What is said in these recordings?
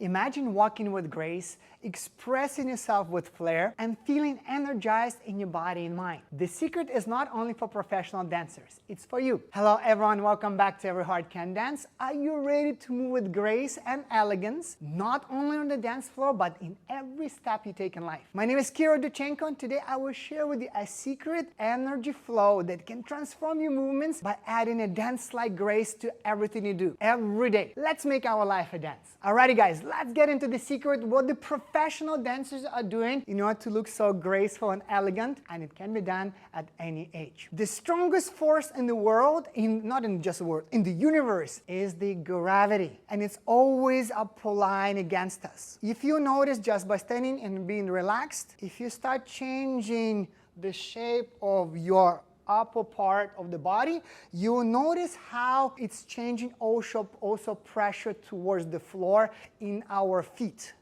Imagine walking with grace, expressing yourself with flair, and feeling energized in your body and mind. The secret is not only for professional dancers, it's for you. Hello everyone, welcome back to Every Heart Can Dance. Are you ready to move with grace and elegance, not only on the dance floor, but in every step you take in life? My name is Kyryl Dudchenko, and today I will share with you a secret energy flow that can transform your movements by adding a dance-like grace to everything you do, every day. Let's make our life a dance. Alrighty guys, let's get into the secret, what the professional dancers are doing in order to look so graceful and elegant, and it can be done at any age. The strongest force in the world, not in just the world, in the universe, is the gravity, and it's always a pull-line against us. If you notice, just by standing and being relaxed, if you start changing the shape of your upper part of the body, you'll notice how it's changing also pressure towards the floor in our feet.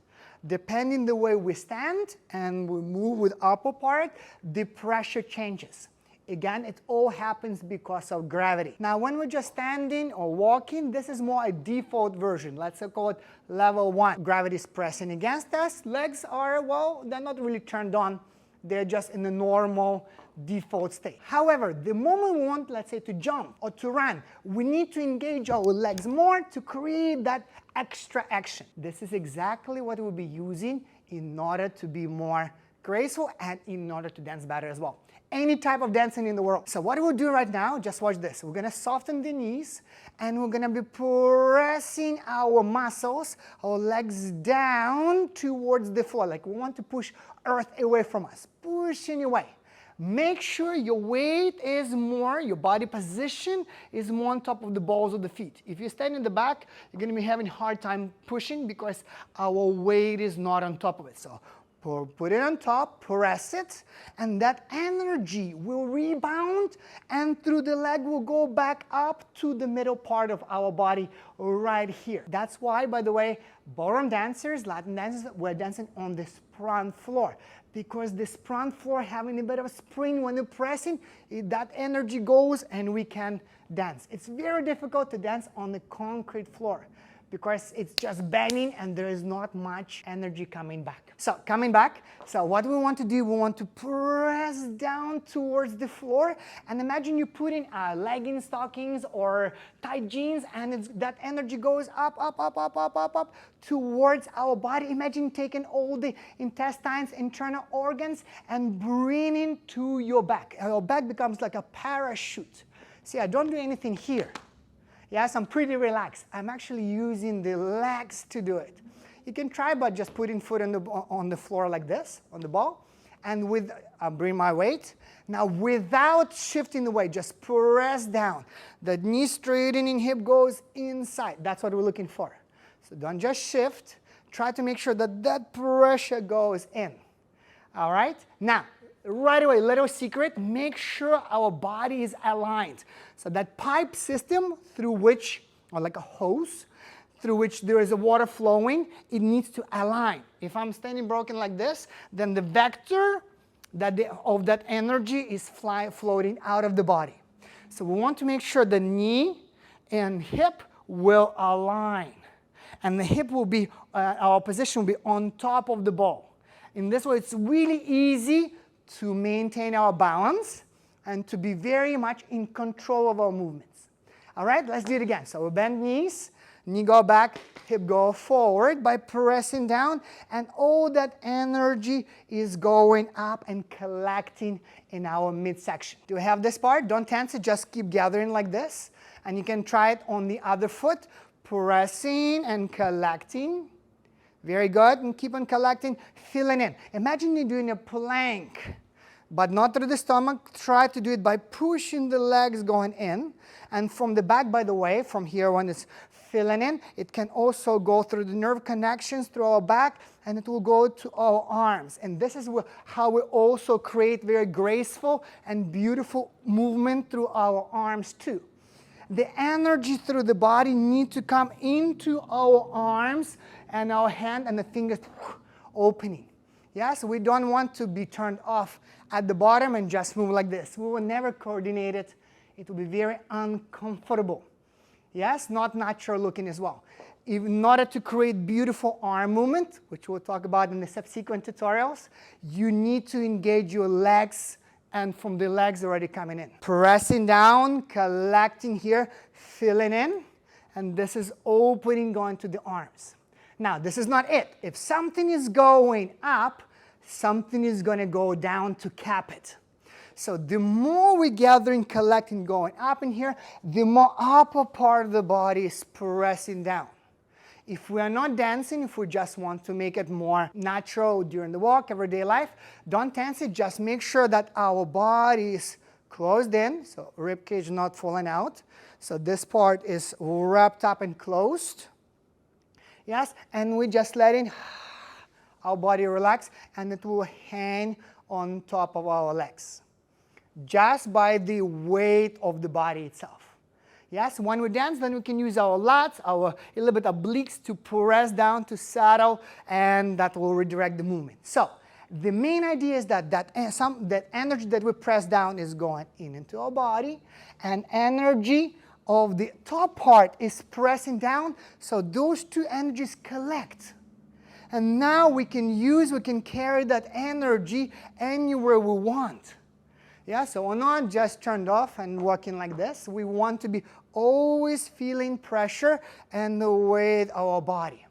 Depending the way we stand and we move with upper part, the pressure changes. Again, it all happens because of gravity. Now, when we're just standing or walking, this is more a default version. Let's call it level 1. Gravity is pressing against us. Legs are, well, they're not really turned on. They're just in the normal default state. However, the moment we want, let's say, to jump or to run, we need to engage our legs more to create that extra action. This is exactly what we'll be using in order to be more graceful and in order to dance better as well. Any type of dancing in the world. So what we'll do right now, just watch this. We're gonna soften the knees and we're gonna be pressing our muscles, our legs down towards the floor. Like we want to push earth away from us, pushing away. Make sure your weight is more, your body position is more on top of the balls of the feet. If you stand in the back, you're going to be having a hard time pushing because our weight is not on top of it. So put it on top, press it, and that energy will rebound and through the leg will go back up to the middle part of our body right here. That's why, by the way, ballroom dancers, Latin dancers, we're dancing on the sprung floor. Because the sprung floor having a bit of a spring when you're pressing, that energy goes and we can dance. It's very difficult to dance on the concrete floor because it's just banging and there is not much energy coming back. So coming back, so what we want to do, we want to press down towards the floor and imagine you putting legging stockings or tight jeans and that energy goes up, up, up, up, up, up, up towards our body. Imagine taking all the intestines, internal organs and bringing to your back. Your back becomes like a parachute. See, I don't do anything here. Yes, I'm pretty relaxed. I'm actually using the legs to do it. You can try by just putting foot on the floor like this, on the ball, and with bring my weight. Now, without shifting the weight, just press down. The knee straightening, hip goes inside. That's what we're looking for. So don't just shift. Try to make sure that that pressure goes in. All right? Now, right away, little secret, make sure our body is aligned. So that pipe system through which, or like a hose, through which there is a water flowing, it needs to align. If I'm standing broken like this, then the vector of that energy is floating out of the body. So we want to make sure the knee and hip will align. And the hip will be, our position will be on top of the ball. In this way, it's really easy to maintain our balance and to be very much in control of our movements. All right, let's do it again. So we bend knees, knee go back, hip go forward by pressing down, and all that energy is going up and collecting in our midsection. Do we have this part? Don't tense it, just keep gathering like this. And you can try it on the other foot, pressing and collecting. Very good, and keep on collecting, filling in. Imagine you're doing a plank, but not through the stomach. Try to do it by pushing the legs going in. And from the back, by the way, from here when it's filling in, it can also go through the nerve connections through our back, and it will go to our arms. And this is how we also create very graceful and beautiful movement through our arms too. The energy through the body needs to come into our arms and our hand and the fingers opening. Yes, we don't want to be turned off at the bottom and just move like this. We will never coordinate it. It will be very uncomfortable. Yes, not natural looking as well. in order to create beautiful arm movement, which we'll talk about in the subsequent tutorials, you need to engage your legs, and from the legs already coming in. Pressing down, collecting here, filling in, and this is opening, going to the arms. Now, this is not it. If something is going up, something is going to go down to cap it. So the more we gathering, collecting, going up in here, the more upper part of the body is pressing down. If we are not dancing, if we just want to make it more natural during the walk, everyday life, don't tense it. Just make sure that our body is closed in, so rib cage not falling out. So this part is wrapped up and closed. Yes, and we just letting our body relax, and it will hang on top of our legs, just by the weight of the body itself. Yes, when we dance, then we can use our lats, our a little bit obliques to press down to settle, and that will redirect the movement. So the main idea is that energy that we press down is going into our body, and energy of the top part is pressing down, so those two energies collect. And now we can carry that energy anywhere we want. Yeah, so we're not just turned off and walking like this. We want to be always feeling pressure and the weight of our body.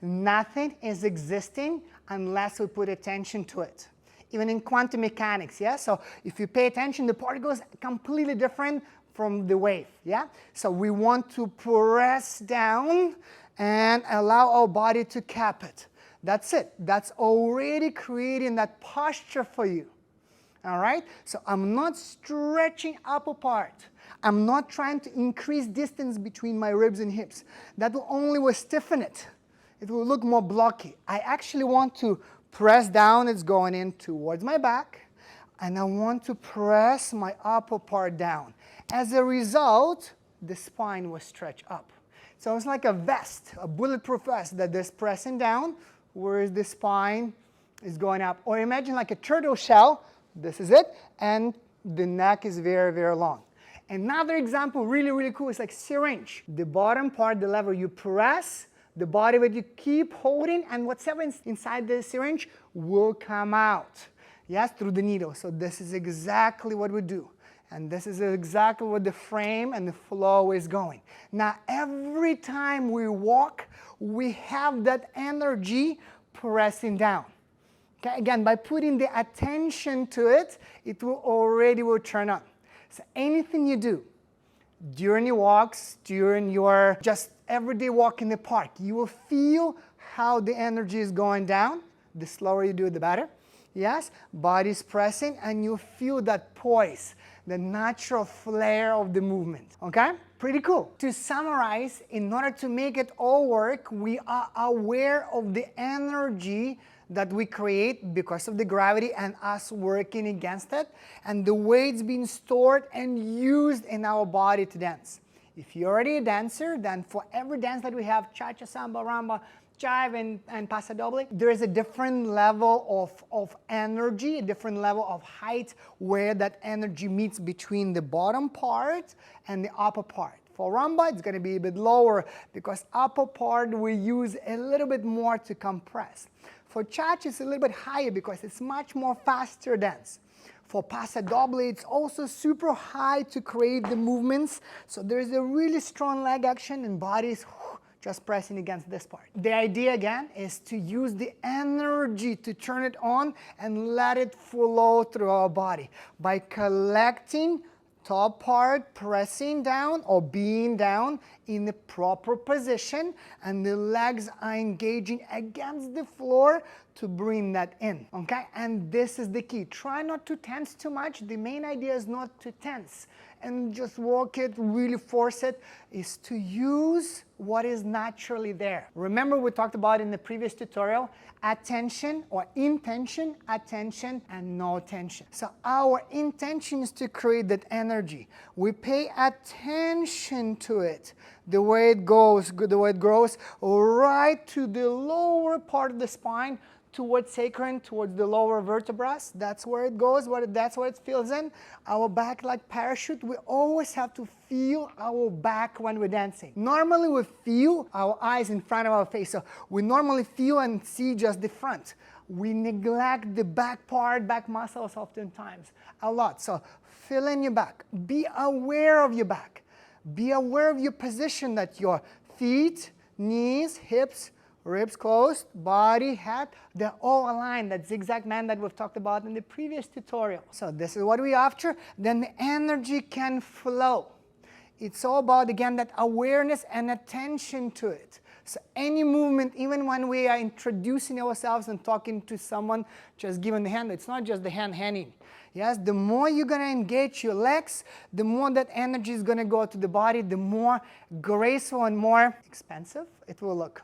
Nothing is existing unless we put attention to it. Even in quantum mechanics, yeah? So if you pay attention, the particle is completely different from the wave, yeah? So we want to press down and allow our body to cap it. That's it. That's already creating that posture for you. All right? So I'm not stretching upper part. I'm not trying to increase distance between my ribs and hips. That will only stiffen it. It will look more blocky. I actually want to press down. It's going in towards my back. And I want to press my upper part down. As a result, the spine will stretch up. So it's like a vest, a bulletproof vest that is pressing down, whereas the spine is going up. Or imagine like a turtle shell. This is it, and the neck is very, very long. Another example, really, really cool, is like syringe. The bottom part, the lever you press, the body that you keep holding, and whatever is inside the syringe will come out. Yes, through the needle. So this is exactly what we do. And this is exactly what the frame and the flow is going. Now, every time we walk, we have that energy pressing down. Okay, again, by putting the attention to it, it will already turn on. So anything you do during your walks, during your just everyday walk in the park, you will feel how the energy is going down. The slower you do it, the better. Yes, body's pressing, and you feel that poise, the natural flair of the movement. Okay? Pretty cool. To summarize, in order to make it all work, we are aware of the energy that we create because of the gravity and us working against it, and the way it's being stored and used in our body to dance. If you're already a dancer, then for every dance that we have, cha-cha, samba, ramba, jive, and paso doble, there is a different level of energy, a different level of height where that energy meets between the bottom part and the upper part. For rumba, it's going to be a bit lower because upper part we use a little bit more to compress. For cha-cha, it's a little bit higher because it's much more faster dance. For paso doble, it's also super high to create the movements. So there's a really strong leg action and body's just pressing against this part. The idea again is to use the energy to turn it on and let it flow through our body by collecting top part, pressing down or being down in the proper position, and the legs are engaging against the floor to bring that in, okay? And this is the key. Try not to tense too much. The main idea is not to tense and just walk it, really force it, is to use what is naturally there. Remember we talked about in the previous tutorial, attention or intention, attention, and no tension. So our intention is to create that energy. We pay attention to it, the way it goes, the way it grows, right to the lower part of the spine towards sacrum, towards the lower vertebrae. That's where it goes, that's where it fills in. Our back like parachute. We always have to feel our back when we're dancing. Normally we feel our eyes in front of our face, so we normally feel and see just the front. We neglect the back part, back muscles oftentimes a lot. So fill in your back. Be aware of your back. Be aware of your position, that your feet, knees, hips, ribs closed, body, head, they're all aligned. That zigzag man that we've talked about in the previous tutorial. So this is what we're after. Then the energy can flow. It's all about, again, that awareness and attention to it. So any movement, even when we are introducing ourselves and talking to someone, just giving the hand, it's not just the hand handing. Yes, the more you're going to engage your legs, the more that energy is going to go to the body, the more graceful and more expansive it will look.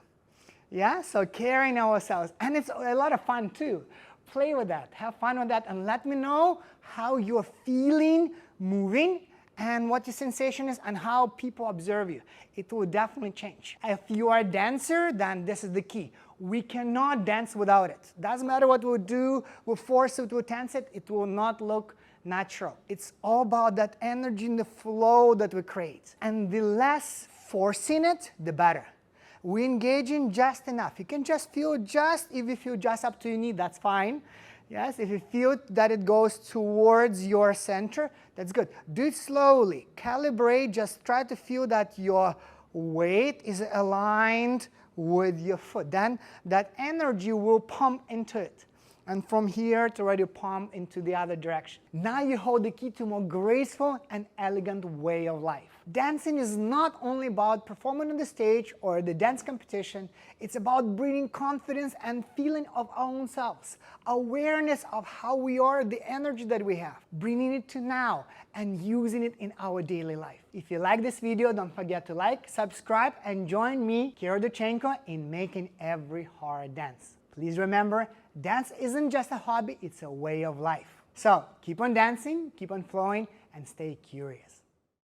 Yeah, so carrying ourselves. And it's a lot of fun too. Play with that, have fun with that, and let me know how you're feeling moving and what your sensation is and how people observe you. It will definitely change. If you are a dancer, then this is the key. We cannot dance without it. Doesn't matter what we do, we force it, we tense it, it will not look natural. It's all about that energy and the flow that we create. And the less forcing it, the better. We engage in just enough. You can just feel just, if you feel just up to your knee, that's fine. Yes, if you feel that it goes towards your center, that's good. Do it slowly. Calibrate, just try to feel that your weight is aligned with your foot. Then that energy will pump into it. And from here to ready to pump into the other direction. Now you hold the key to a more graceful and elegant way of life. Dancing is not only about performing on the stage or the dance competition, it's about bringing confidence and feeling of our own selves, awareness of how we are, the energy that we have, bringing it to now and using it in our daily life. If you like this video, don't forget to like, subscribe, and join me, Kyryl Dudchenko, in making every heart dance. Please remember, dance isn't just a hobby, it's a way of life. So keep on dancing, keep on flowing, and stay curious.